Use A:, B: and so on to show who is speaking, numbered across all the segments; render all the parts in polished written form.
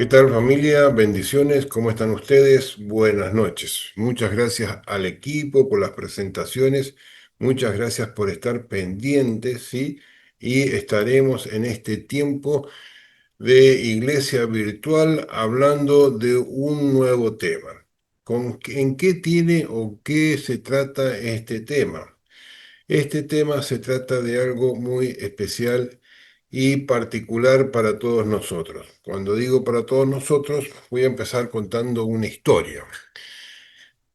A: ¿Qué tal familia? Bendiciones, ¿cómo están ustedes? Buenas noches. Muchas gracias al equipo por las presentaciones, muchas gracias por estar pendientes, ¿sí? Y estaremos en este tiempo de iglesia virtual hablando de un nuevo tema. ¿En qué tiene o qué se trata este tema? Este tema se trata de algo muy especial y particular para todos nosotros. Cuando digo para todos nosotros, voy a empezar contando una historia.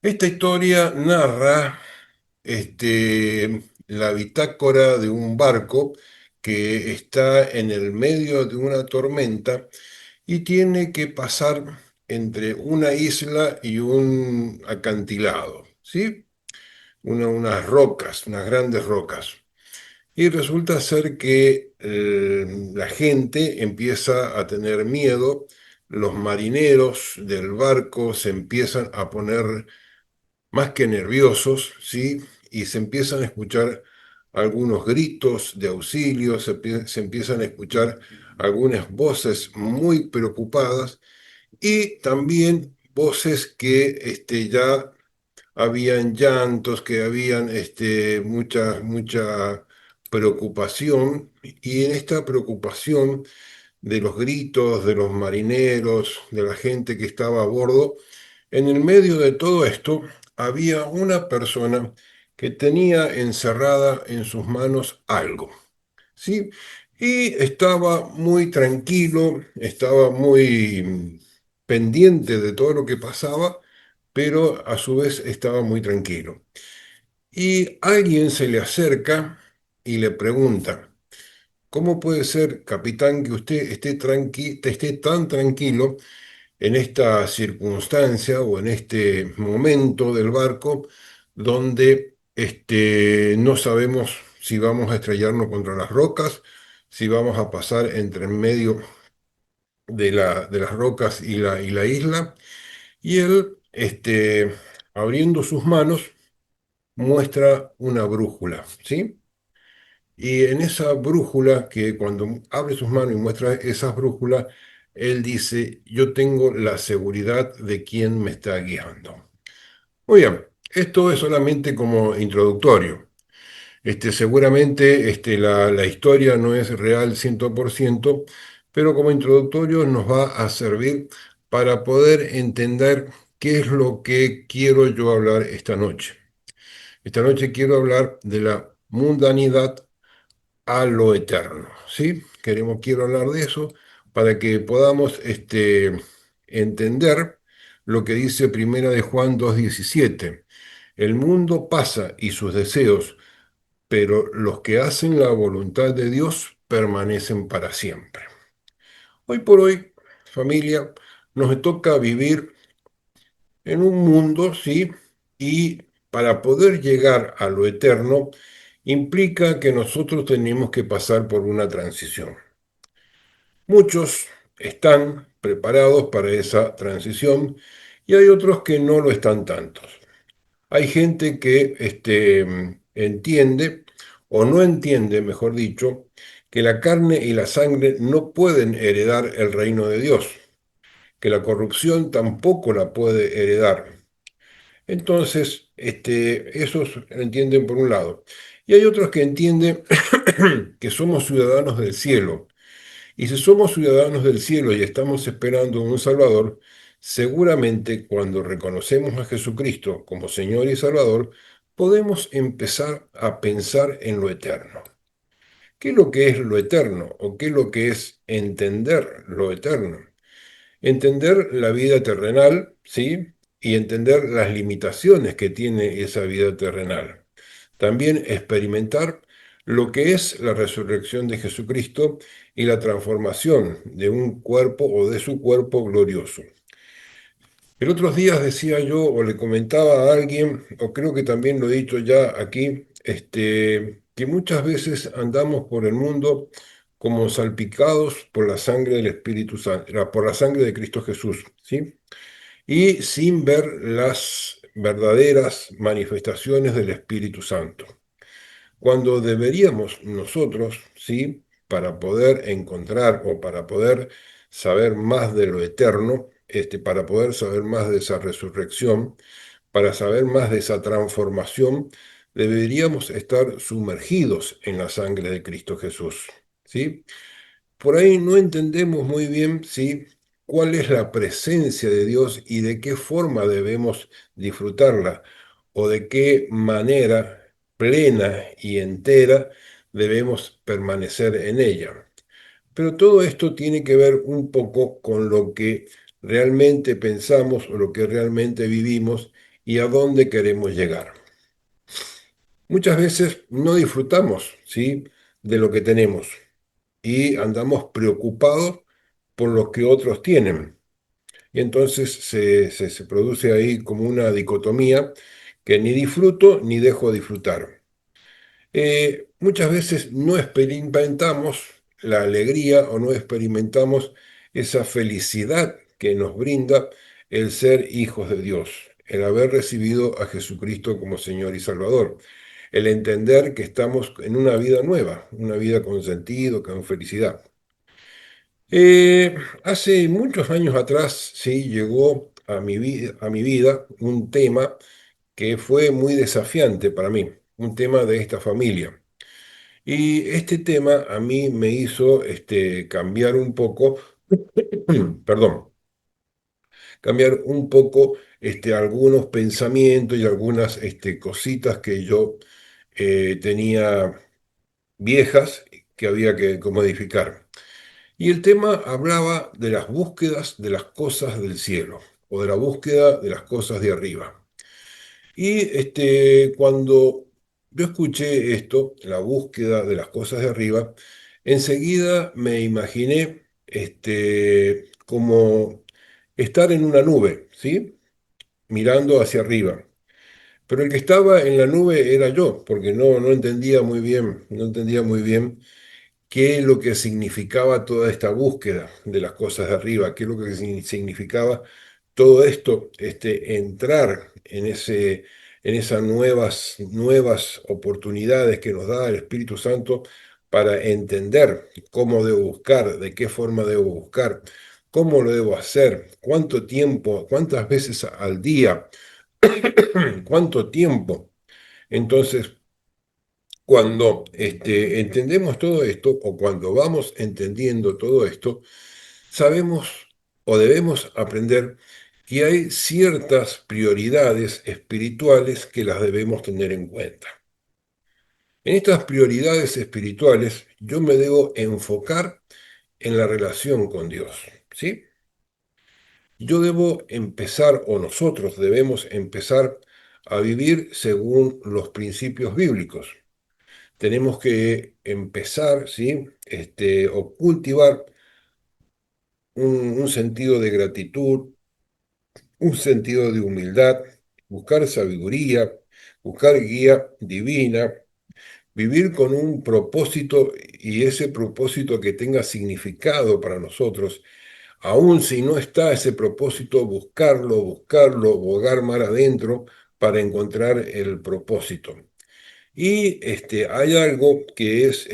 A: Esta historia narra la bitácora de un barco que está en el medio de una tormenta y tiene que pasar entre una isla y un acantilado, ¿sí? Unas rocas, unas grandes rocas. Y resulta ser que la gente empieza a tener miedo, los marineros del barco se empiezan a poner más que nerviosos, ¿sí? Y se empiezan a escuchar algunos gritos de auxilio, se empiezan a escuchar algunas voces muy preocupadas y también voces que ya habían llantos, que habían mucha preocupación, y en esta preocupación de los gritos de los marineros, de la gente que estaba a bordo, en el medio de todo esto había una persona que tenía encerrada en sus manos algo, ¿sí? Y estaba muy tranquilo, estaba muy pendiente de todo lo que pasaba, pero a su vez estaba muy tranquilo. Y alguien se le acerca y le pregunta, ¿cómo puede ser, capitán, que usted esté tan tranquilo en esta circunstancia o en este momento del barco donde no sabemos si vamos a estrellarnos contra las rocas, si vamos a pasar entre en medio de las rocas y la isla? Y él, abriendo sus manos, muestra una brújula, ¿sí? Y en esa brújula, que cuando abre sus manos y muestra esa brújula, él dice, yo tengo la seguridad de quién me está guiando. Muy bien, esto es solamente como introductorio. Seguramente la historia no es real 100%, pero como introductorio nos va a servir para poder entender qué es lo que quiero yo hablar esta noche. Esta noche quiero hablar de la mundanidad a lo eterno, ¿sí? Quiero hablar de eso para que podamos entender lo que dice Primera de Juan 2:17. El mundo pasa y sus deseos, pero los que hacen la voluntad de Dios permanecen para siempre. Hoy por hoy, familia, nos toca vivir en un mundo, ¿sí? Y para poder llegar a lo eterno, implica que nosotros tenemos que pasar por una transición. Muchos están preparados para esa transición y hay otros que no lo están tantos. Hay gente que entiende, o no entiende, mejor dicho, que la carne y la sangre no pueden heredar el reino de Dios, que la corrupción tampoco la puede heredar. Entonces, esos lo entienden por un lado. Y hay otros que entienden que somos ciudadanos del cielo. Y si somos ciudadanos del cielo y estamos esperando un Salvador, seguramente cuando reconocemos a Jesucristo como Señor y Salvador, podemos empezar a pensar en lo eterno. ¿Qué es lo que es lo eterno? ¿O qué es lo que es entender lo eterno? Entender la vida terrenal, ¿sí? Y entender las limitaciones que tiene esa vida terrenal. También experimentar lo que es la resurrección de Jesucristo y la transformación de un cuerpo o de su cuerpo glorioso. El otros días decía yo o le comentaba a alguien, o creo que también lo he dicho ya aquí, que muchas veces andamos por el mundo como salpicados por la sangre del Espíritu Santo, por la sangre de Cristo Jesús, ¿sí? Y sin ver las verdaderas manifestaciones del Espíritu Santo. Cuando deberíamos nosotros, ¿sí? Para poder encontrar o para poder saber más de lo eterno, para poder saber más de esa resurrección, para saber más de esa transformación, deberíamos estar sumergidos en la sangre de Cristo Jesús. ¿Sí? Por ahí no entendemos muy bien, ¿sí?, cuál es la presencia de Dios y de qué forma debemos disfrutarla, o de qué manera plena y entera debemos permanecer en ella. Pero todo esto tiene que ver un poco con lo que realmente pensamos o lo que realmente vivimos y a dónde queremos llegar. Muchas veces no disfrutamos, ¿sí?, de lo que tenemos y andamos preocupados por lo que otros tienen. Y entonces se produce ahí como una dicotomía que ni disfruto ni dejo disfrutar. Muchas veces no experimentamos la alegría o no experimentamos esa felicidad que nos brinda el ser hijos de Dios, el haber recibido a Jesucristo como Señor y Salvador, el entender que estamos en una vida nueva, una vida con sentido, con felicidad. Hace muchos años atrás, sí, llegó a mi vida un tema que fue muy desafiante para mí, un tema de esta familia. Y este tema a mí me hizo cambiar un poco, perdón, cambiar un poco algunos pensamientos y algunas cositas que yo tenía viejas que había que modificar. Y el tema hablaba de las búsquedas de las cosas del cielo o de la búsqueda de las cosas de arriba. Y cuando yo escuché esto, la búsqueda de las cosas de arriba, enseguida me imaginé como estar en una nube, ¿sí? Mirando hacia arriba. Pero el que estaba en la nube era yo, porque no entendía muy bien, no entendía muy bien qué es lo que significaba toda esta búsqueda de las cosas de arriba, qué es lo que significaba todo esto, entrar en esas nuevas oportunidades que nos da el Espíritu Santo para entender cómo debo buscar, de qué forma debo buscar, cómo lo debo hacer, cuánto tiempo, cuántas veces al día, cuánto tiempo. Entonces, cuando entendemos todo esto, o cuando vamos entendiendo todo esto, sabemos o debemos aprender que hay ciertas prioridades espirituales que las debemos tener en cuenta. En estas prioridades espirituales yo me debo enfocar en la relación con Dios, ¿sí? Yo debo empezar, o nosotros debemos empezar a vivir según los principios bíblicos. Tenemos que empezar, ¿sí?, o cultivar un sentido de gratitud, un sentido de humildad, buscar sabiduría, buscar guía divina, vivir con un propósito y ese propósito que tenga significado para nosotros. Aun si no está ese propósito, buscarlo, bogar mar adentro para encontrar el propósito. Y hay algo que es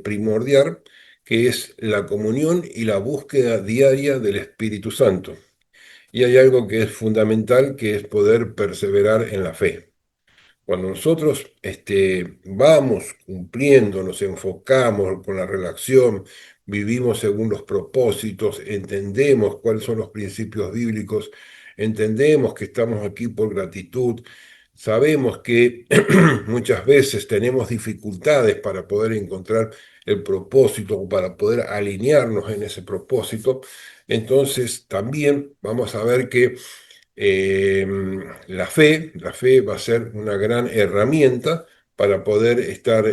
A: primordial, que es la comunión y la búsqueda diaria del Espíritu Santo. Y hay algo que es fundamental, que es poder perseverar en la fe. Cuando nosotros vamos cumpliendo, nos enfocamos con la relación, vivimos según los propósitos, entendemos cuáles son los principios bíblicos, entendemos que estamos aquí por gratitud, sabemos que muchas veces tenemos dificultades para poder encontrar el propósito o para poder alinearnos en ese propósito, entonces también vamos a ver que eh, la fe va a ser una gran herramienta para poder estar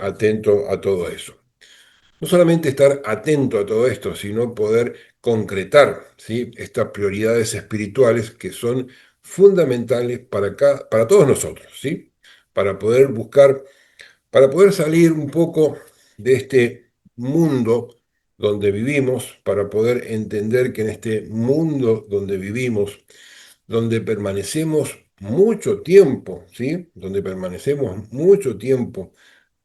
A: atento a todo eso. No solamente estar atento a todo esto, sino poder concretar, ¿sí?, estas prioridades espirituales que son fundamentales para todos nosotros, ¿sí? Para poder buscar, para poder salir un poco de este mundo donde vivimos, para poder entender que en este mundo donde vivimos, donde permanecemos mucho tiempo, ¿sí? Donde permanecemos mucho tiempo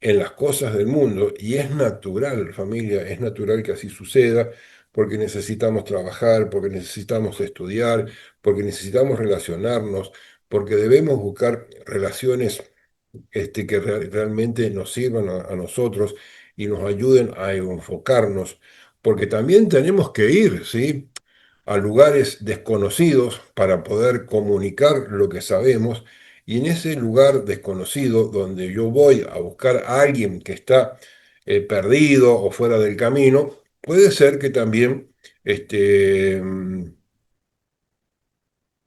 A: en las cosas del mundo, y es natural, familia, es natural que así suceda, porque necesitamos trabajar, porque necesitamos estudiar, porque necesitamos relacionarnos, porque debemos buscar relaciones que realmente nos sirvan a nosotros y nos ayuden a enfocarnos, porque también tenemos que ir, ¿sí?, a lugares desconocidos para poder comunicar lo que sabemos, y en ese lugar desconocido donde yo voy a buscar a alguien que está perdido o fuera del camino, puede ser que también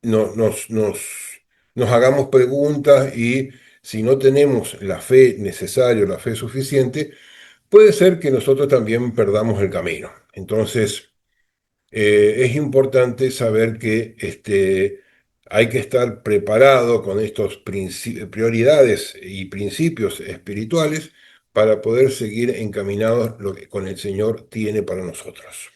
A: no- nos, nos, nos hagamos preguntas, y si no tenemos la fe necesaria, la fe suficiente, puede ser que nosotros también perdamos el camino. Entonces, es importante saber que hay que estar preparado con estos prioridades y principios espirituales para poder seguir encaminados lo que con el Señor tiene para nosotros.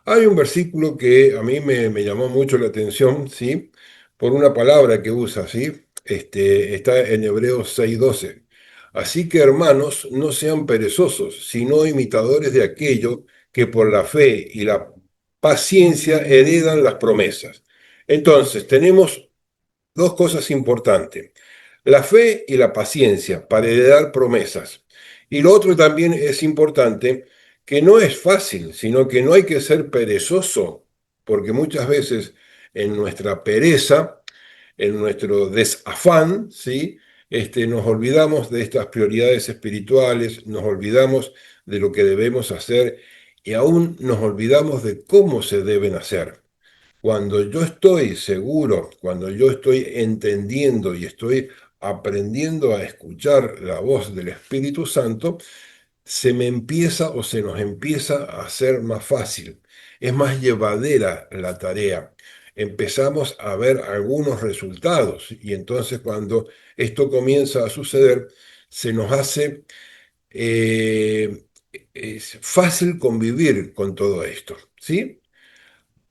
A: Hay un versículo que a mí me llamó mucho la atención, ¿sí? Por una palabra que usa, ¿sí? Está en Hebreos 6:12. Así que, hermanos, no sean perezosos, sino imitadores de aquello que por la fe y la paciencia heredan las promesas. Entonces, tenemos dos cosas importantes: la fe y la paciencia para heredar promesas. Y lo otro también es importante, que no es fácil, sino que no hay que ser perezoso, porque muchas veces en nuestra pereza, en nuestro desafán, ¿sí? Nos olvidamos de estas prioridades espirituales, nos olvidamos de lo que debemos hacer, y aún nos olvidamos de cómo se deben hacer. Cuando yo estoy seguro, cuando yo estoy entendiendo y estoy aprendiendo a escuchar la voz del Espíritu Santo, se me empieza o se nos empieza a hacer más fácil. Es más llevadera la tarea. Empezamos a ver algunos resultados, y entonces cuando esto comienza a suceder, se nos hace es fácil convivir con todo esto, ¿sí?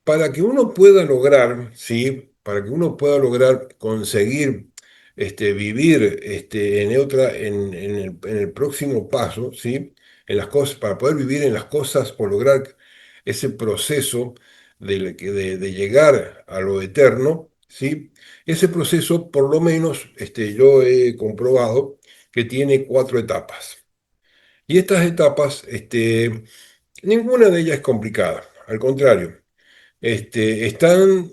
A: Para que uno pueda lograr, ¿sí? Para que uno pueda lograr conseguir vivir en el próximo paso, ¿sí? En las cosas, para poder vivir en las cosas o lograr ese proceso de llegar a lo eterno, ¿sí? Ese proceso, por lo menos, yo he comprobado que tiene cuatro etapas. Y estas etapas, ninguna de ellas es complicada, al contrario. Están,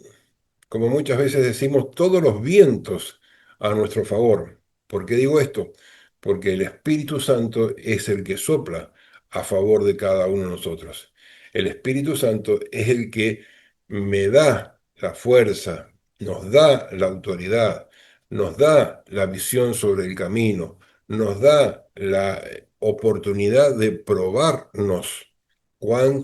A: como muchas veces decimos, todos los vientos a nuestro favor. ¿Por qué digo esto? Porque el Espíritu Santo es el que sopla a favor de cada uno de nosotros. El Espíritu Santo es el que me da la fuerza, nos da la autoridad, nos da la visión sobre el camino, nos da la oportunidad de probarnos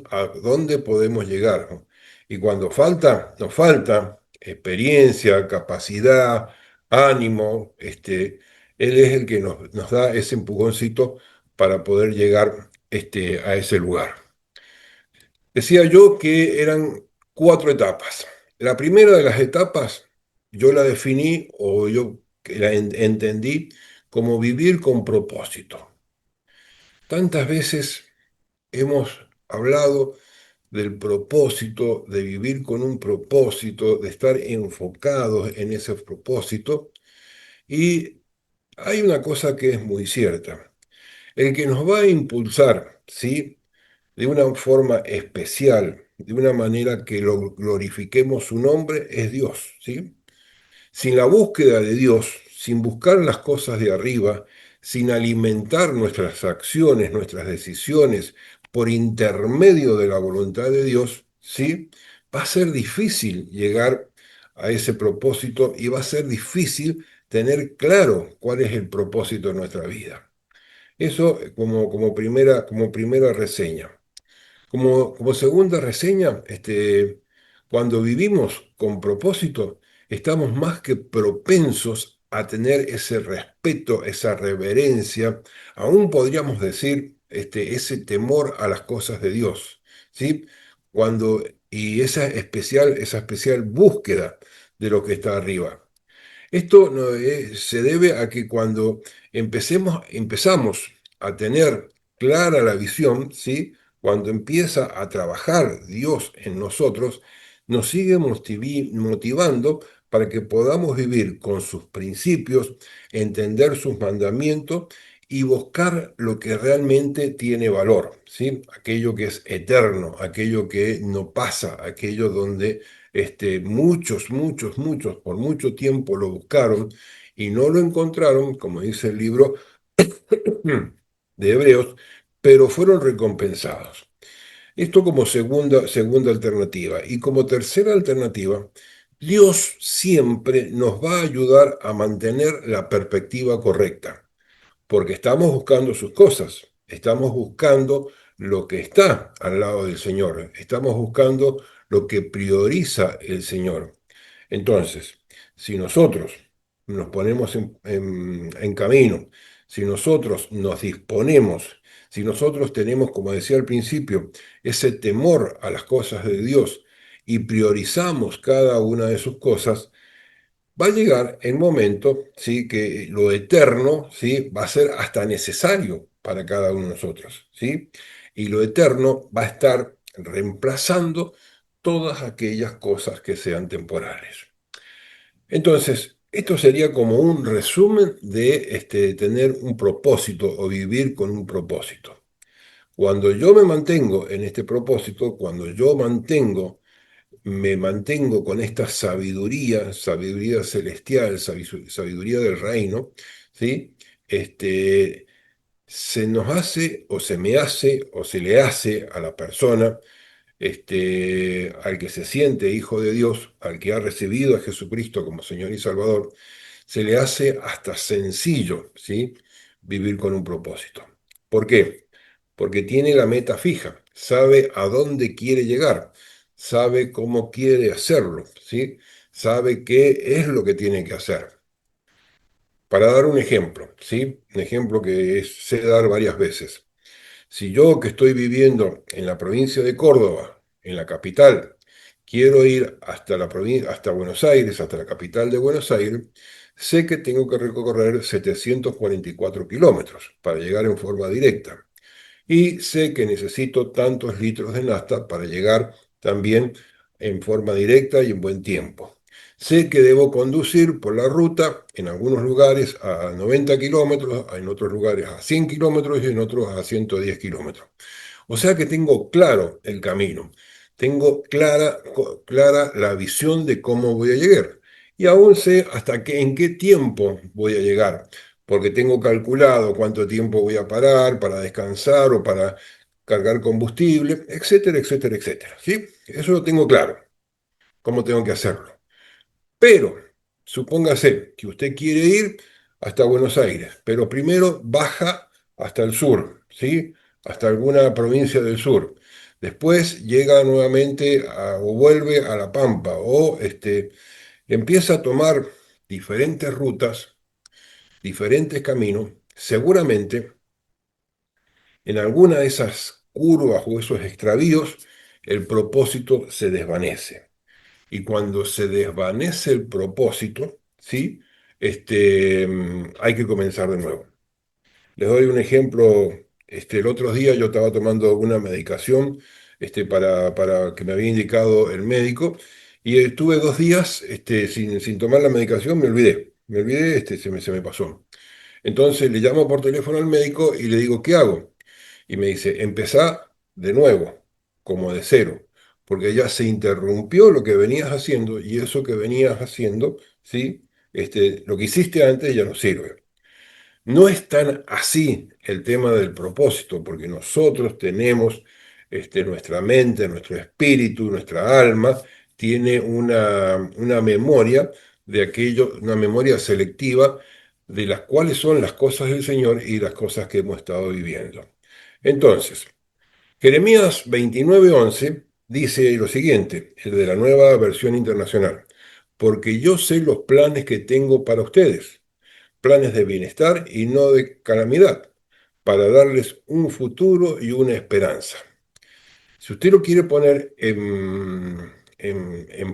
A: a dónde podemos llegar, ¿no? Y cuando falta, nos falta experiencia, capacidad, ánimo, Él es el que nos da ese empujoncito para poder llegar a ese lugar. Decía yo que eran cuatro etapas. La primera de las etapas yo la definí, o yo que la entendí, como vivir con propósito. Tantas veces hemos hablado del propósito, de vivir con un propósito, de estar enfocados en ese propósito. Y hay una cosa que es muy cierta: el que nos va a impulsar, ¿sí?, de una forma especial, de una manera que lo glorifiquemos su nombre, es Dios, ¿sí? Sin la búsqueda de Dios, sin buscar las cosas de arriba, sin alimentar nuestras acciones, nuestras decisiones por intermedio de la voluntad de Dios, ¿sí? Va a ser difícil llegar a ese propósito, y va a ser difícil tener claro cuál es el propósito de nuestra vida. Eso como primera reseña. Como segunda reseña, cuando vivimos con propósito, estamos más que propensos a tener ese respeto, esa reverencia, aún podríamos decir, ese temor a las cosas de Dios, ¿sí? Y esa especial búsqueda de lo que está arriba. Esto no, se debe a que cuando empezamos a tener clara la visión, ¿sí? cuando empieza a trabajar Dios en nosotros, nos sigue motivando para que podamos vivir con sus principios, entender sus mandamientos y buscar lo que realmente tiene valor, ¿sí? Aquello que es eterno, aquello que no pasa, aquello donde muchos, por mucho tiempo lo buscaron y no lo encontraron, como dice el libro de Hebreos, pero fueron recompensados. Esto como segunda alternativa. Y como tercera alternativa, Dios siempre nos va a ayudar a mantener la perspectiva correcta porque estamos buscando sus cosas, estamos buscando lo que está al lado del Señor, estamos buscando lo que prioriza el Señor. Entonces, si nosotros nos ponemos en camino, si nosotros nos disponemos, si nosotros tenemos, como decía al principio, ese temor a las cosas de Dios y priorizamos cada una de sus cosas, va a llegar el momento, ¿sí? Que lo eterno, ¿sí? Va a ser hasta necesario para cada uno de nosotros, ¿sí? Y lo eterno va a estar reemplazando todas aquellas cosas que sean temporales. Entonces, esto sería como un resumen de tener un propósito o vivir con un propósito. Cuando yo me mantengo en este propósito, cuando yo me mantengo con esta sabiduría, sabiduría celestial, sabiduría del reino, ¿sí? Este, se nos hace o se me hace o se le hace a la persona, al que se siente hijo de Dios, al que ha recibido a Jesucristo como Señor y Salvador, se le hace hasta sencillo, ¿sí? Vivir con un propósito. ¿Por qué? Porque tiene la meta fija, sabe a dónde quiere llegar, sabe cómo quiere hacerlo, ¿sí? Sabe qué es lo que tiene que hacer. Para dar un ejemplo, ¿sí? Un ejemplo que sé dar varias veces. Si yo que estoy viviendo en la provincia de Córdoba, en la capital, quiero ir hasta la provincia, hasta Buenos Aires, hasta la capital de Buenos Aires, sé que tengo que recorrer 744 kilómetros para llegar en forma directa. Y sé que necesito tantos litros de nafta para llegar también en forma directa y en buen tiempo. Sé que debo conducir por la ruta en algunos lugares a 90 kilómetros, en otros lugares a 100 kilómetros y en otros a 110 kilómetros. O sea que tengo claro el camino, tengo clara la visión de cómo voy a llegar. Y aún sé en qué tiempo voy a llegar, porque tengo calculado cuánto tiempo voy a parar para descansar o para cargar combustible, etcétera, etcétera, etcétera. ¿Sí? Eso lo tengo claro, cómo tengo que hacerlo. Pero supóngase que usted quiere ir hasta Buenos Aires, pero primero baja hasta el sur, ¿sí? Hasta alguna provincia del sur. Después llega nuevamente o vuelve a La Pampa o empieza a tomar diferentes rutas, diferentes caminos. Seguramente en alguna de esas curvas o esos extravíos el propósito se desvanece. Y cuando se desvanece el propósito, ¿sí? Hay que comenzar de nuevo. Les doy un ejemplo. El otro día yo estaba tomando una medicación para que me había indicado el médico y estuve 2 días sin tomar la medicación, me olvidé, se me pasó. Entonces le llamo por teléfono al médico y le digo, ¿qué hago? Y me dice, empezá de nuevo, como de cero, porque ya se interrumpió lo que venías haciendo y eso que venías haciendo, ¿sí? Lo que hiciste antes ya no sirve. No es tan así el tema del propósito, porque nosotros tenemos nuestra mente, nuestro espíritu, nuestra alma, tiene una memoria de aquello, una memoria selectiva de las cuales son las cosas del Señor y las cosas que hemos estado viviendo. Entonces, Jeremías 29:11 dice lo siguiente, el de la nueva versión internacional, porque yo sé los planes que tengo para ustedes, planes de bienestar y no de calamidad, para darles un futuro y una esperanza. Si usted lo quiere poner en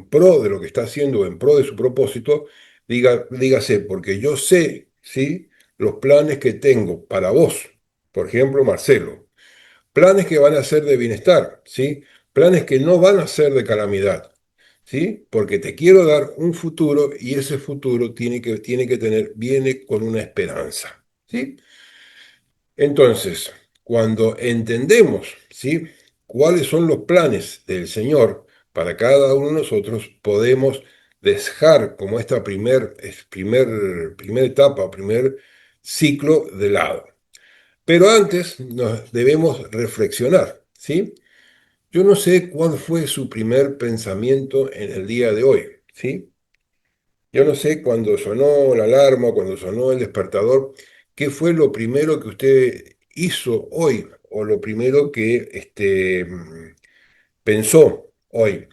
A: pro de lo que está haciendo, en pro de su propósito, dígase, porque yo sé, ¿sí? Los planes que tengo para vos, por ejemplo, Marcelo. planes que van a ser de bienestar, ¿sí? Planes que no van a ser de calamidad, ¿sí? Porque te quiero dar un futuro y ese futuro tiene que tener, viene con una esperanza, ¿sí? Entonces, cuando entendemos, ¿sí? cuáles son los planes del Señor para cada uno de nosotros, podemos dejar como esta primera etapa, primer ciclo de lado. Pero antes nos debemos reflexionar, ¿sí? Yo no sé cuál fue su primer pensamiento en el día de hoy, ¿sí? Yo no sé cuando sonó la alarma, cuando sonó el despertador, qué fue lo primero que usted hizo hoy o lo primero que pensó hoy.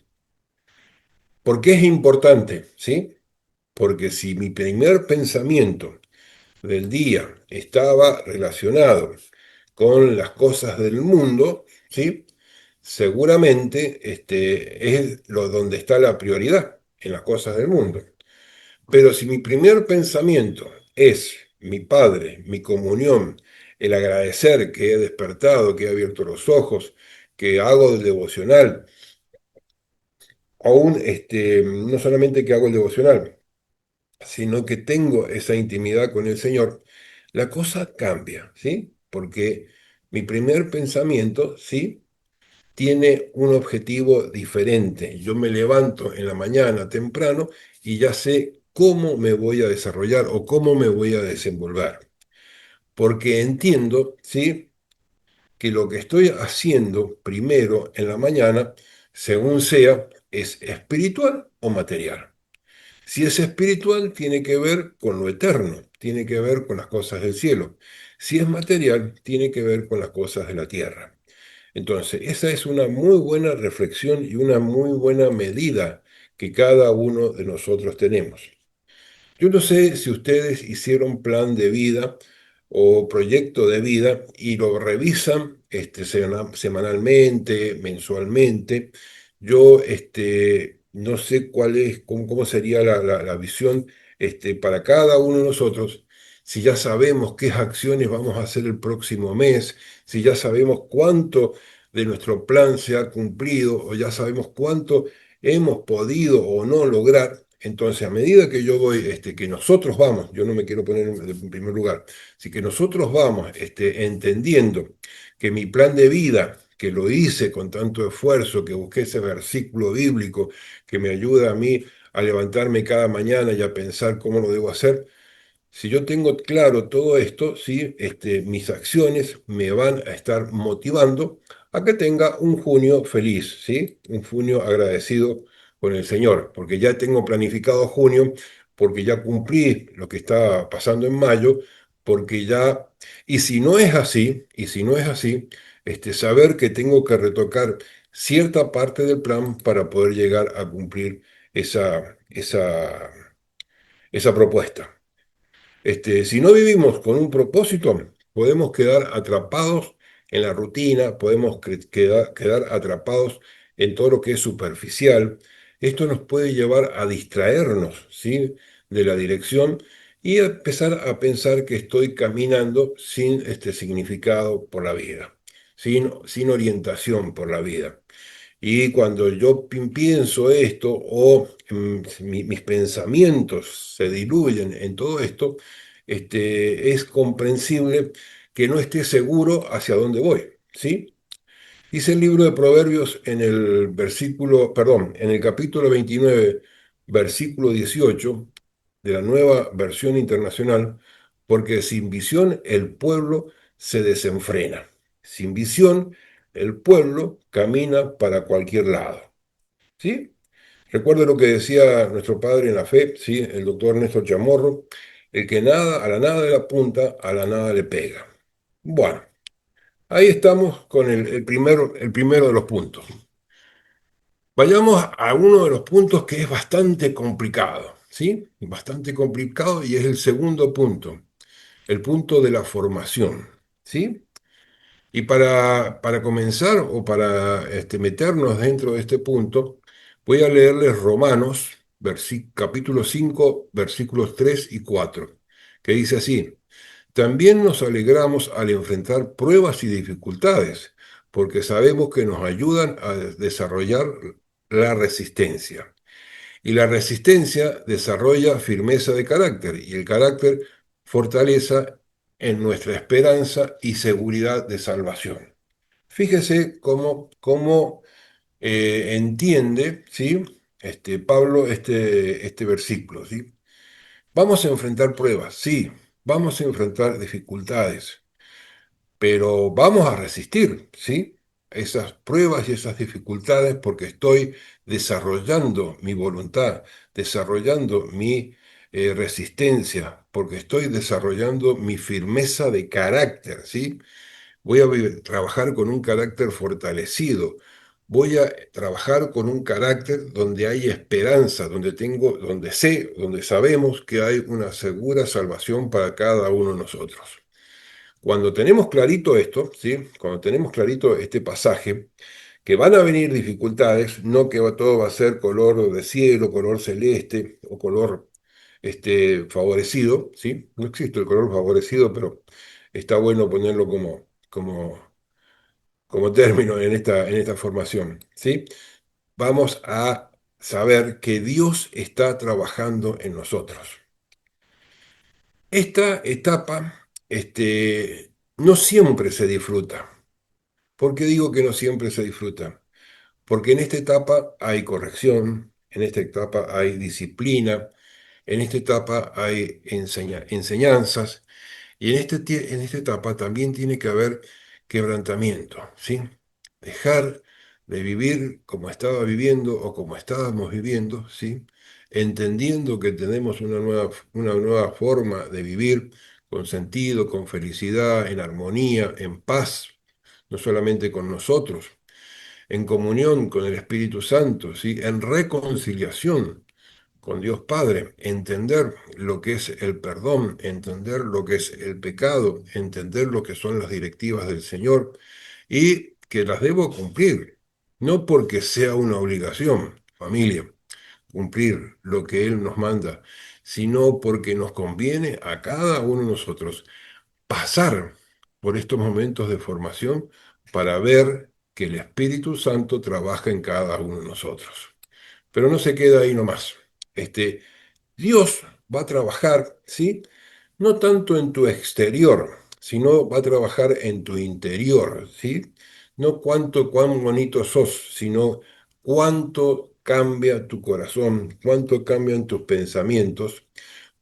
A: ¿Por qué es importante? ¿Sí? Porque si mi primer pensamiento del día estaba relacionado con las cosas del mundo, ¿sí? Seguramente es donde está la prioridad, en las cosas del mundo. Pero si mi primer pensamiento es mi Padre, mi comunión, el agradecer que he despertado, que he abierto los ojos, que hago el devocional, aún no solamente que hago el devocional, sino que tengo esa intimidad con el Señor, la cosa cambia, ¿sí? Porque mi primer pensamiento, ¿sí? Tiene un objetivo diferente. Yo me levanto en la mañana temprano y ya sé cómo me voy a desarrollar o cómo me voy a desenvolver. Porque entiendo, ¿sí? que lo que estoy haciendo primero en la mañana, según sea, es espiritual o material. Si es espiritual, tiene que ver con lo eterno, tiene que ver con las cosas del cielo. Si es material, tiene que ver con las cosas de la tierra. Entonces, esa es una muy buena reflexión y una muy buena medida que cada uno de nosotros tenemos. Yo no sé si ustedes hicieron plan de vida o proyecto de vida y lo revisan semanalmente, mensualmente. Yo no sé cuál es, cómo sería la visión para cada uno de nosotros, si ya sabemos qué acciones vamos a hacer el próximo mes, si ya sabemos cuánto de nuestro plan se ha cumplido o ya sabemos cuánto hemos podido o no lograr. Entonces, a medida que yo voy, que nosotros vamos, yo no me quiero poner en primer lugar, si que nosotros vamos entendiendo que mi plan de vida, que lo hice con tanto esfuerzo, que busqué ese versículo bíblico que me ayuda a mí a levantarme cada mañana y a pensar cómo lo debo hacer, si yo tengo claro todo esto, ¿sí? Mis acciones me van a estar motivando a que tenga un junio feliz, ¿sí? Un junio agradecido con el Señor, porque ya tengo planificado junio, porque ya cumplí lo que está pasando en mayo, porque ya, y si no es así, saber que tengo que retocar cierta parte del plan para poder llegar a cumplir esa propuesta. Si no vivimos con un propósito, podemos quedar atrapados en la rutina, podemos quedar atrapados en todo lo que es superficial. Esto nos puede llevar a distraernos, ¿sí? de la dirección y a empezar a pensar que estoy caminando sin este significado por la vida, sin orientación por la vida. Y cuando yo pienso esto o mis pensamientos se diluyen en todo esto, es comprensible que no esté seguro hacia dónde voy, ¿sí? Dice el libro de Proverbios en el versículo, perdón, en el capítulo 29, versículo 18 de la nueva versión internacional, porque sin visión el pueblo se desenfrena. Sin visión el pueblo camina para cualquier lado. ¿Sí? Recuerdo lo que decía nuestro padre en la fe, ¿sí? El doctor Néstor Chamorro, el que nada, a la nada le apunta, a la nada le pega. Bueno, ahí estamos con el primero de los puntos. Vayamos a uno de los puntos que es bastante complicado, ¿sí? Bastante complicado y es el segundo punto, el punto de la formación, ¿sí? Y para comenzar o para meternos dentro de este punto, voy a leerles Romanos, capítulo 5 versículos 3 y 4 que dice así, también nos alegramos al enfrentar pruebas y dificultades, porque sabemos que nos ayudan a desarrollar la resistencia. Y la resistencia desarrolla firmeza de carácter y el carácter fortaleza en nuestra esperanza y seguridad de salvación. Fíjese cómo entiende, ¿sí? Pablo este versículo, ¿sí? Vamos a enfrentar pruebas, sí, vamos a enfrentar dificultades, pero vamos a resistir, ¿sí? Esas pruebas y esas dificultades porque estoy desarrollando mi voluntad, desarrollando mi resistencia, porque estoy desarrollando mi firmeza de carácter, ¿sí? Voy a trabajar con un carácter fortalecido. Voy a trabajar con un carácter donde hay esperanza, donde sé, donde sabemos que hay una segura salvación para cada uno de nosotros. Cuando tenemos clarito esto, ¿sí? Cuando tenemos clarito este pasaje, que van a venir dificultades, no que todo va a ser color de cielo, color celeste o color favorecido, ¿sí? No existe el color favorecido, pero está bueno ponerlo como término en esta formación, ¿sí? Vamos a saber que Dios está trabajando en nosotros. Esta etapa, no siempre se disfruta. ¿Por qué digo que no siempre se disfruta? Porque en esta etapa hay corrección, en esta etapa hay disciplina, en esta etapa hay enseñanzas, y en esta etapa también tiene que haber quebrantamiento, ¿sí? Dejar de vivir como estaba viviendo o como estábamos viviendo, ¿sí? Entendiendo que tenemos una nueva forma de vivir con sentido, con felicidad, en armonía, en paz, no solamente con nosotros, en comunión con el Espíritu Santo, ¿sí? En reconciliación con Dios Padre, entender lo que es el perdón, entender lo que es el pecado, entender lo que son las directivas del Señor y que las debo cumplir, no porque sea una obligación, familia, cumplir lo que Él nos manda, sino porque nos conviene a cada uno de nosotros pasar por estos momentos de formación para ver que el Espíritu Santo trabaja en cada uno de nosotros. Pero no se queda ahí nomás. Dios va a trabajar, ¿sí? No tanto en tu exterior, sino va a trabajar en tu interior, ¿sí? No cuán bonito sos, sino cuánto cambia tu corazón, cuánto cambian tus pensamientos,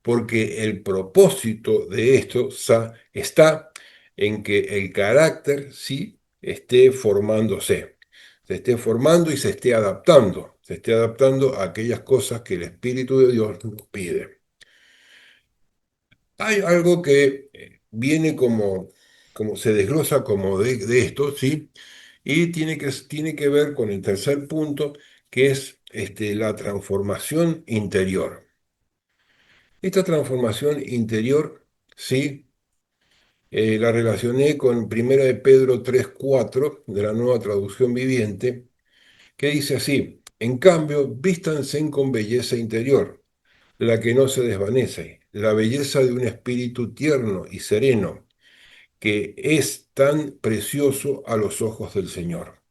A: porque el propósito de esto está en que el carácter, sí, esté formándose, se esté formando y se esté adaptando a aquellas cosas que el Espíritu de Dios nos pide. Hay algo que viene como se desglosa como de esto, ¿sí? Y tiene que ver con el tercer punto, que es la transformación interior. Esta transformación interior, sí, la relacioné con Primera de Pedro 3:4 de la Nueva Traducción Viviente, que dice así: en cambio, vístanse con belleza interior, la que no se desvanece, la belleza de un espíritu tierno y sereno, que es tan precioso a los ojos del Señor.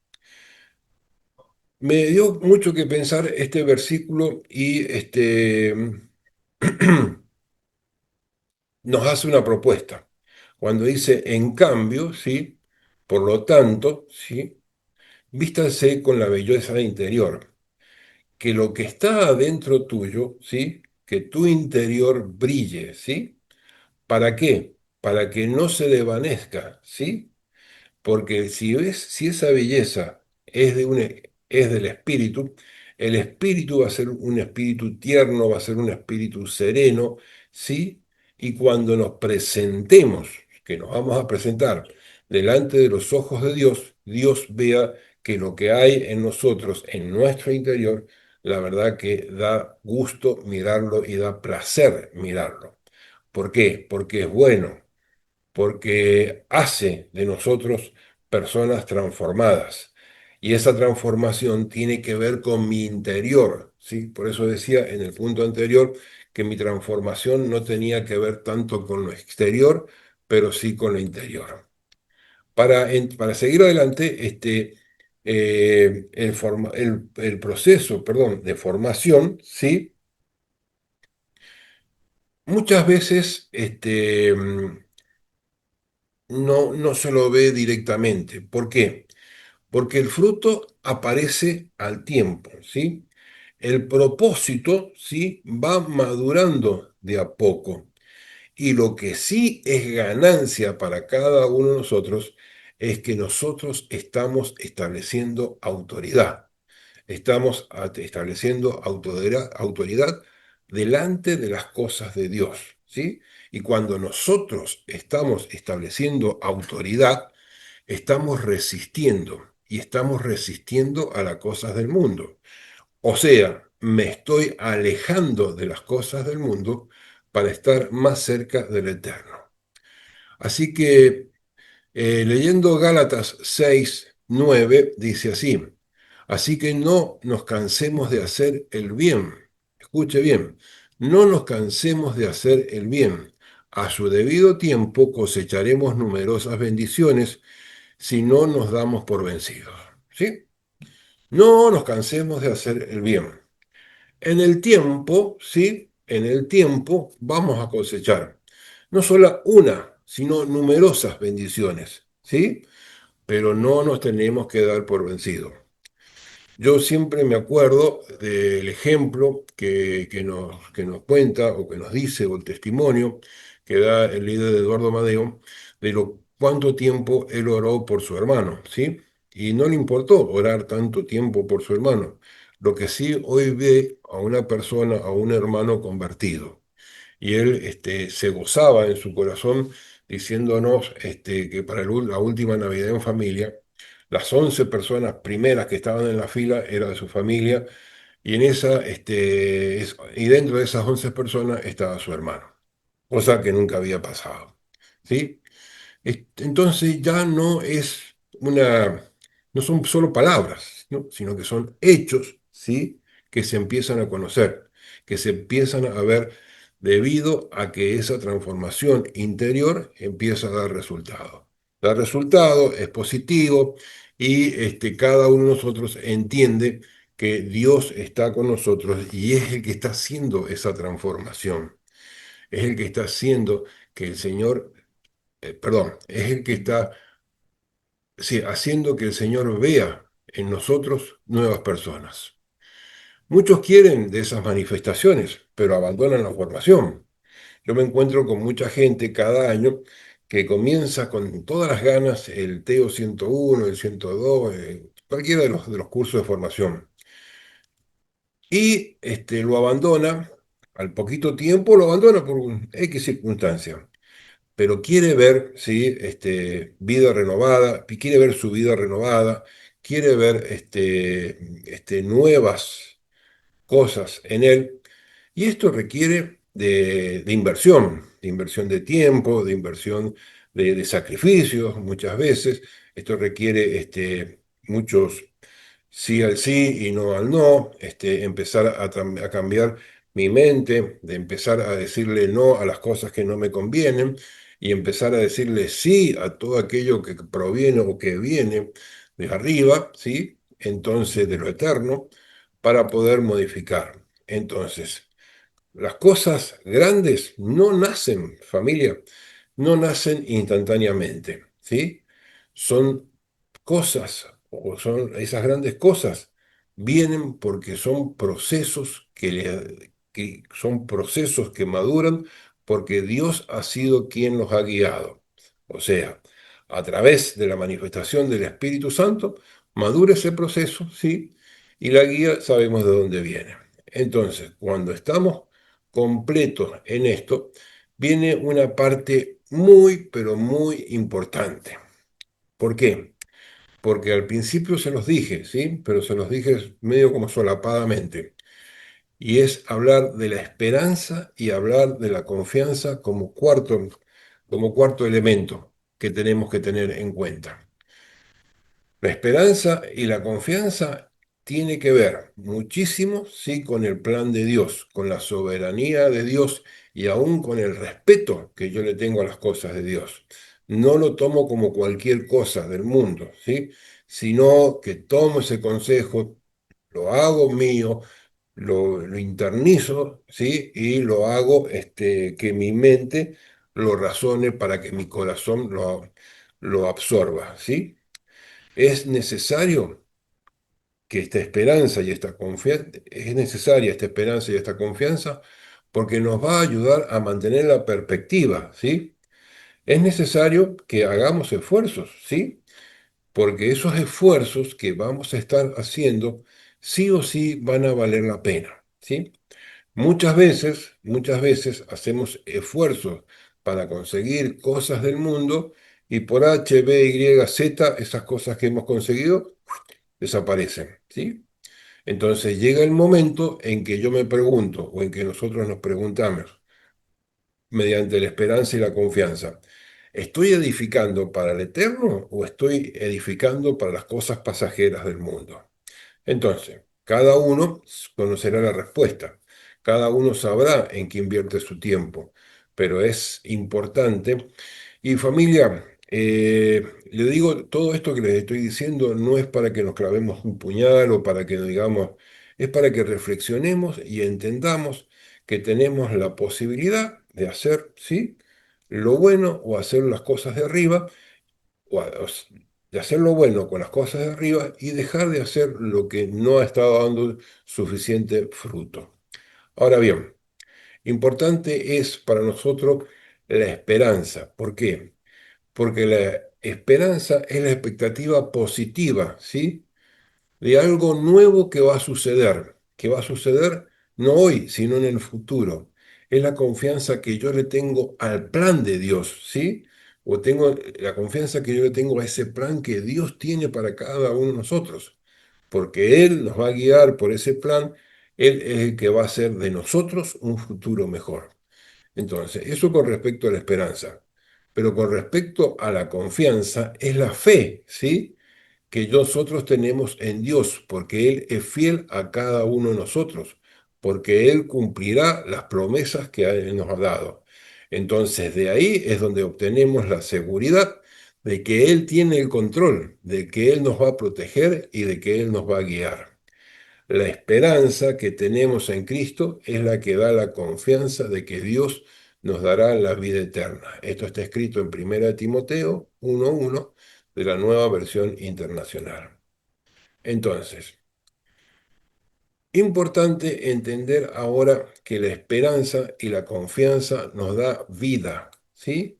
A: Me dio mucho que pensar este versículo y nos hace una propuesta. Cuando dice en cambio, ¿sí? Por lo tanto, ¿sí? Vístanse con la belleza interior, que lo que está adentro tuyo, ¿sí? Que tu interior brille, ¿sí? ¿Para qué? Para que no se desvanezca, ¿sí? Porque si esa belleza es del espíritu, el espíritu va a ser un espíritu tierno, va a ser un espíritu sereno, ¿sí? Y cuando nos presentemos, que nos vamos a presentar delante de los ojos de Dios, Dios vea que lo que hay en nosotros, en nuestro interior, la verdad que da gusto mirarlo y da placer mirarlo. ¿Por qué? Porque es bueno, porque hace de nosotros personas transformadas. Y esa transformación tiene que ver con mi interior, ¿sí? Por eso decía en el punto anterior que mi transformación no tenía que ver tanto con lo exterior, pero sí con lo interior. para seguir adelante, el proceso, perdón, de formación, ¿sí? Muchas veces no se lo ve directamente. ¿Por qué? Porque el fruto aparece al tiempo, ¿sí? El propósito, ¿sí? Va madurando de a poco. Y lo que sí es ganancia para cada uno de nosotros es que nosotros estamos estableciendo autoridad. Estamos estableciendo autoridad delante de las cosas de Dios, ¿sí? Y cuando nosotros estamos estableciendo autoridad, estamos resistiendo y estamos resistiendo a las cosas del mundo. O sea, me estoy alejando de las cosas del mundo para estar más cerca del Eterno. Así que leyendo Gálatas 6:9 dice así, así que no nos cansemos de hacer el bien. Escuche bien, no nos cansemos de hacer el bien. A su debido tiempo cosecharemos numerosas bendiciones si no nos damos por vencidos. ¿Sí? No nos cansemos de hacer el bien. En el tiempo, ¿sí? En el tiempo vamos a cosechar no solo una, sino numerosas bendiciones, ¿sí? Pero no nos tenemos que dar por vencidos. Yo siempre me acuerdo del ejemplo que nos cuenta o que nos dice, o el testimonio que da el líder Eduardo Madeo, de lo cuánto tiempo él oró por su hermano, ¿sí? Y no le importó orar tanto tiempo por su hermano. Lo que sí hoy ve a una persona, a un hermano convertido. Y él se gozaba en su corazón diciéndonos que para la última Navidad en familia, las 11 personas primeras que estaban en la fila eran de su familia y, y dentro de esas 11 personas estaba su hermano, cosa que nunca había pasado. ¿Sí? Entonces ya no son solo palabras, ¿no? Sino que son hechos, ¿sí? Que se empiezan a conocer, que se empiezan a ver debido a que esa transformación interior empieza a dar resultado. Da resultado, es positivo y cada uno de nosotros entiende que Dios está con nosotros y es el que está haciendo esa transformación. Es el que está haciendo que el Señor perdón, es el que está, sí, haciendo que el Señor vea en nosotros nuevas personas. Muchos quieren de esas manifestaciones, pero abandonan la formación. Yo me encuentro con mucha gente cada año que comienza con todas las ganas el TEO 101, el 102, cualquiera de los cursos de formación. Y lo abandona, al poquito tiempo lo abandona por X circunstancia, pero quiere ver, ¿sí? Vida renovada, quiere ver su vida renovada, quiere ver nuevas cosas en él, y esto requiere de inversión de tiempo, de inversión de sacrificios muchas veces, esto requiere muchos sí al sí y no al no, empezar a cambiar mi mente, de empezar a decirle no a las cosas que no me convienen y empezar a decirle sí a todo aquello que proviene o que viene de arriba, ¿sí? Entonces, de lo eterno, para poder modificar. Entonces, las cosas grandes no nacen, familia, no nacen instantáneamente, ¿sí? Son cosas, o son esas grandes cosas, vienen porque son procesos que son procesos que maduran porque Dios ha sido quien los ha guiado. O sea, a través de la manifestación del Espíritu Santo, madura ese proceso, ¿sí? Y la guía sabemos de dónde viene. Entonces, cuando estamos completos en esto, viene una parte muy, pero muy importante. ¿Por qué? Porque al principio se los dije, ¿sí? Pero se los dije medio como solapadamente. Y es hablar de la esperanza y hablar de la confianza como cuarto elemento que tenemos que tener en cuenta. La esperanza y la confianza tiene que ver muchísimo, sí, con el plan de Dios, con la soberanía de Dios y aún con el respeto que yo le tengo a las cosas de Dios. no lo tomo como cualquier cosa del mundo, ¿sí? Sino que tomo ese consejo, lo hago mío, lo internizo, ¿sí? Y lo hago que mi mente lo razone para que mi corazón lo absorba, ¿sí? Es necesario que esta esperanza y esta confianza, es necesaria esta esperanza y esta confianza porque nos va a ayudar a mantener la perspectiva, ¿sí? Es necesario que hagamos esfuerzos, ¿sí? Porque esos esfuerzos que vamos a estar haciendo sí o sí van a valer la pena, ¿sí? Muchas veces hacemos esfuerzos para conseguir cosas del mundo y por H, B, Y, Z, esas cosas que hemos conseguido desaparecen, ¿sí? Entonces llega el momento en que yo me pregunto, o en que nosotros nos preguntamos, mediante la esperanza y la confianza, ¿estoy edificando para el eterno o estoy edificando para las cosas pasajeras del mundo? Entonces, cada uno conocerá la respuesta, cada uno sabrá en qué invierte su tiempo, pero es importante. Y familia, le digo, todo esto que les estoy diciendo no es para que nos clavemos un puñal o para que nos digamos, es para que reflexionemos y entendamos que tenemos la posibilidad de hacer, ¿sí? Lo bueno o hacer las cosas de arriba de hacer lo bueno con las cosas de arriba y dejar de hacer lo que no ha estado dando suficiente fruto. Ahora bien, importante es para nosotros la esperanza. ¿Por qué? Porque la esperanza es la expectativa positiva, ¿sí? De algo nuevo que va a suceder no hoy, sino en el futuro. Es la confianza que yo le tengo al plan de Dios, ¿sí? O tengo la confianza que yo le tengo a ese plan que Dios tiene para cada uno de nosotros, porque Él nos va a guiar por ese plan, Él es el que va a hacer de nosotros un futuro mejor. Entonces, eso con respecto a la esperanza. Pero con respecto a la confianza, es la fe, ¿sí? Que nosotros tenemos en Dios, porque Él es fiel a cada uno de nosotros, porque Él cumplirá las promesas que Él nos ha dado. Entonces, de ahí es donde obtenemos la seguridad de que Él tiene el control, de que Él nos va a proteger y de que Él nos va a guiar. La esperanza que tenemos en Cristo es la que da la confianza de que Dios nos dará la vida eterna. Esto está escrito en 1 Timoteo 1:1 de la Nueva Versión Internacional. Entonces, importante entender ahora que la esperanza y la confianza nos da vida, ¿sí?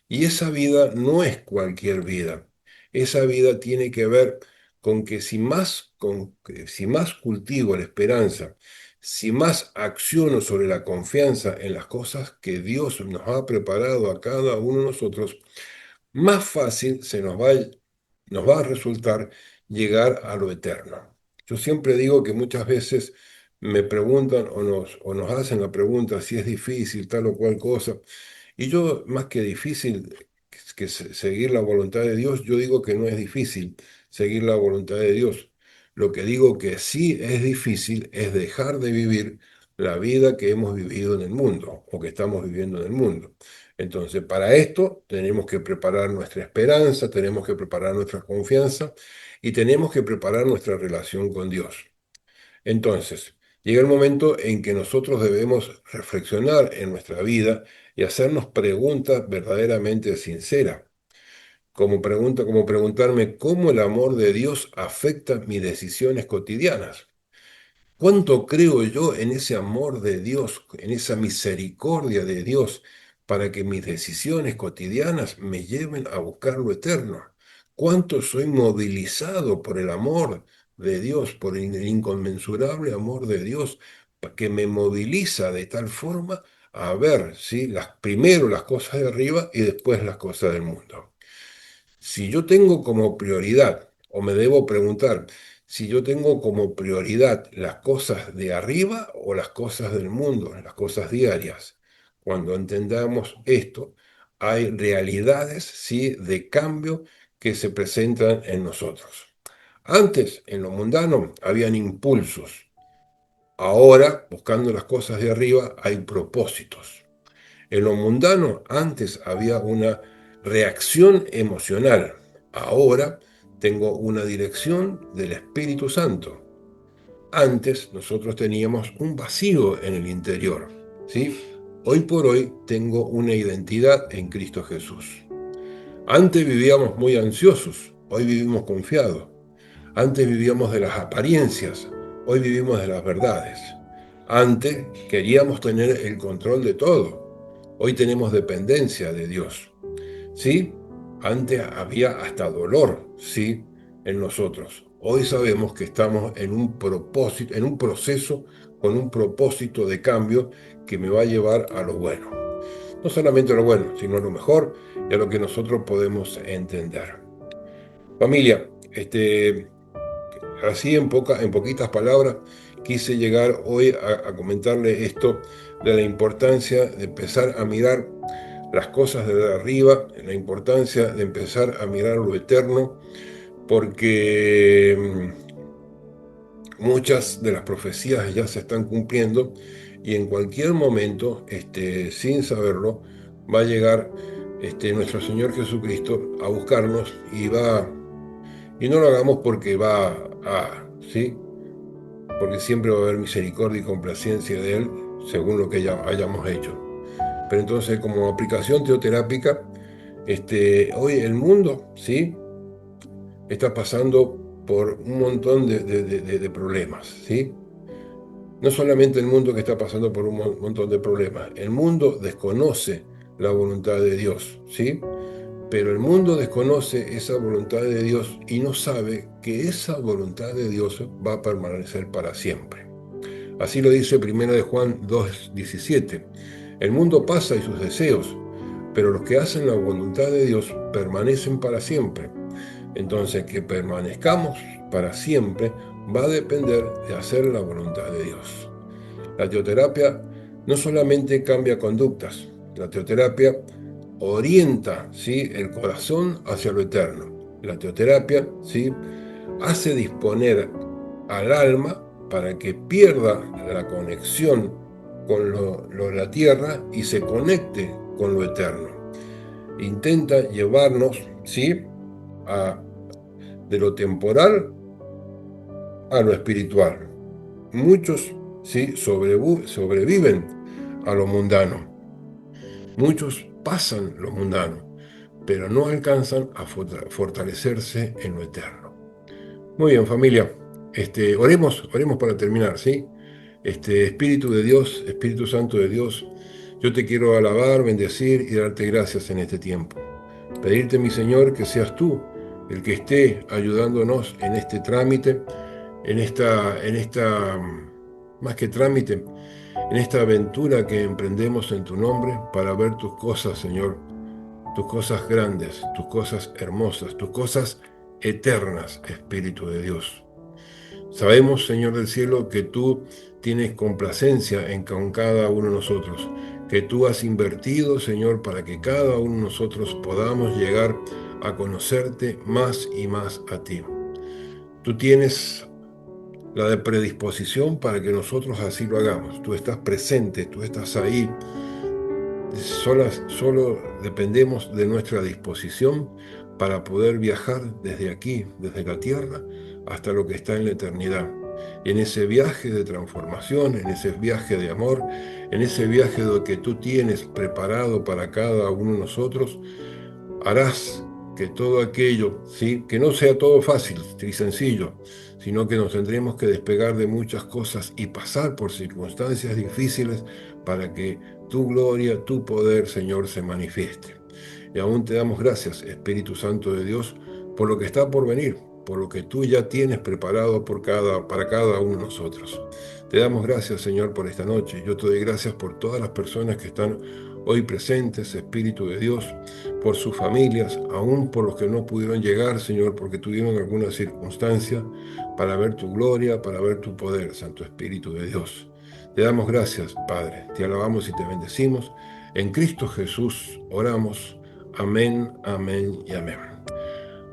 A: Y esa vida no es cualquier vida. Esa vida tiene que ver con que si más cultivo la esperanza, si más acciono sobre la confianza en las cosas que Dios nos ha preparado a cada uno de nosotros, más fácil nos va a resultar llegar a lo eterno. Yo siempre digo que muchas veces me preguntan o nos hacen la pregunta si es difícil tal o cual cosa. Y yo, más que difícil seguir la voluntad de Dios, yo digo que no es difícil seguir la voluntad de Dios. Lo que digo que sí es difícil es dejar de vivir la vida que hemos vivido en el mundo o que estamos viviendo en el mundo. Entonces, para esto tenemos que preparar nuestra esperanza, tenemos que preparar nuestra confianza y tenemos que preparar nuestra relación con Dios. Entonces, llega el momento en que nosotros debemos reflexionar en nuestra vida y hacernos preguntas verdaderamente sinceras, como preguntarme cómo el amor de Dios afecta mis decisiones cotidianas. ¿Cuánto creo yo en ese amor de Dios, en esa misericordia de Dios, para que mis decisiones cotidianas me lleven a buscar lo eterno? ¿Cuánto soy movilizado por el amor de Dios, por el inconmensurable amor de Dios, que me moviliza de tal forma a ver, ¿sí? Primero las cosas de arriba y después las cosas del mundo? Si yo tengo como prioridad, o me debo preguntar, si yo tengo como prioridad las cosas de arriba o las cosas del mundo, las cosas diarias. Cuando entendamos esto, hay realidades, sí, de cambio que se presentan en nosotros. Antes, en lo mundano, habían impulsos. Ahora, buscando las cosas de arriba, hay propósitos. En lo mundano, antes había una reacción emocional. Ahora tengo una dirección del Espíritu Santo. Antes nosotros teníamos un vacío en el interior, ¿sí? Hoy por hoy tengo una identidad en Cristo Jesús. Antes vivíamos muy ansiosos, hoy vivimos confiados. Antes vivíamos de las apariencias, hoy vivimos de las verdades. Antes queríamos tener el control de todo, hoy tenemos dependencia de Dios. ¿Sí? Antes había hasta dolor, ¿sí? En nosotros. Hoy sabemos que estamos en un propósito, en un proceso con un propósito de cambio que me va a llevar a lo bueno. No solamente a lo bueno, sino a lo mejor y a lo que nosotros podemos entender. Familia, así en poquitas palabras, quise llegar hoy a comentarle esto de la importancia de empezar a mirar las cosas desde arriba, la importancia de empezar a mirar lo eterno, porque muchas de las profecías ya se están cumpliendo y en cualquier momento, sin saberlo, va a llegar nuestro Señor Jesucristo a buscarnos y no lo hagamos porque ¿sí? Porque siempre va a haber misericordia y complacencia de Él, según lo que ya hayamos hecho. Pero entonces, como aplicación teoterápica, hoy el mundo, ¿sí? Está pasando por un montón de problemas, ¿sí? No solamente el mundo que está pasando por un montón de problemas, el mundo desconoce la voluntad de Dios, ¿sí? Pero el mundo desconoce esa voluntad de Dios y no sabe que esa voluntad de Dios va a permanecer para siempre. Así lo dice 1 de Juan 2:17. El mundo pasa y sus deseos, pero los que hacen la voluntad de Dios permanecen para siempre. Entonces, que permanezcamos para siempre va a depender de hacer la voluntad de Dios. La teoterapia no solamente cambia conductas, la teoterapia orienta, ¿sí?, el corazón hacia lo eterno. La teoterapia, ¿sí?, hace disponer al alma para que pierda la conexión con la tierra y se conecte con lo eterno. Intenta llevarnos, ¿sí?, de lo temporal a lo espiritual. Muchos, ¿sí?, sobreviven a lo mundano. Muchos pasan lo mundano, pero no alcanzan a fortalecerse en lo eterno. Muy bien, familia. Oremos para terminar, ¿sí? Espíritu de Dios, Espíritu Santo de Dios, yo te quiero alabar, bendecir y darte gracias en este tiempo. Pedirte, mi Señor, que seas tú el que esté ayudándonos en este trámite, más que trámite, en esta aventura que emprendemos en tu nombre para ver tus cosas, Señor, tus cosas grandes, tus cosas hermosas, tus cosas eternas, Espíritu de Dios. Sabemos, Señor del cielo, que tú tienes complacencia con cada uno de nosotros, que tú has invertido, Señor, para que cada uno de nosotros podamos llegar a conocerte más y más a ti. Tú tienes la de predisposición para que nosotros así lo hagamos. Tú estás presente, tú estás ahí. Solo dependemos de nuestra disposición para poder viajar desde aquí, desde la tierra, hasta lo que está en la eternidad. Y en ese viaje de transformación, en ese viaje de amor, en ese viaje que tú tienes preparado para cada uno de nosotros, harás que todo aquello, ¿sí?, que no sea todo fácil y sencillo, sino que nos tendremos que despegar de muchas cosas y pasar por circunstancias difíciles para que tu gloria, tu poder, Señor, se manifieste. Y aún te damos gracias, Espíritu Santo de Dios, por lo que está por venir, por lo que tú ya tienes preparado para cada uno de nosotros. Te damos gracias, Señor, por esta noche. Yo te doy gracias por todas las personas que están hoy presentes, Espíritu de Dios, por sus familias, aún por los que no pudieron llegar, Señor, porque tuvieron alguna circunstancia, para ver tu gloria, para ver tu poder, Santo Espíritu de Dios. Te damos gracias, Padre, te alabamos y te bendecimos. En Cristo Jesús oramos. Amén, amén y amén.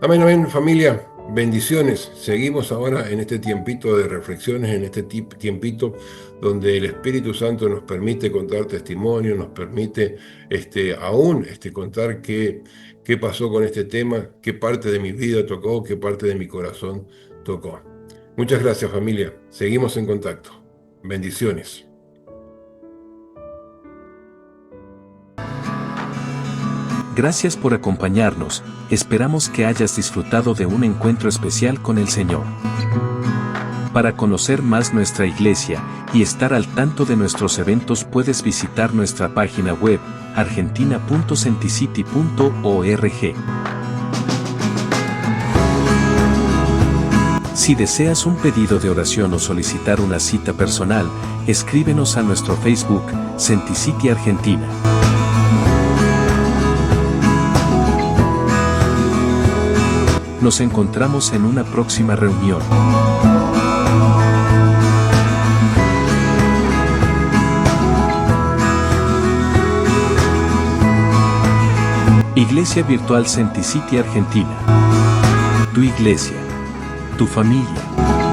A: Amén, amén, familia. Bendiciones. Seguimos ahora en este tiempito de reflexiones, en este tiempito donde el Espíritu Santo nos permite contar testimonio, nos permite aún contar qué pasó con este tema, qué parte de mi vida tocó, qué parte de mi corazón tocó. Muchas gracias, familia. Seguimos en contacto. Bendiciones.
B: Gracias por acompañarnos, esperamos que hayas disfrutado de un encuentro especial con el Señor. Para conocer más nuestra iglesia y estar al tanto de nuestros eventos puedes visitar nuestra página web argentina.senticity.org. Si deseas un pedido de oración o solicitar una cita personal, escríbenos a nuestro Facebook, Senticity Argentina. Nos encontramos en una próxima reunión. Iglesia Virtual Senticity Argentina. Tu iglesia. Tu familia.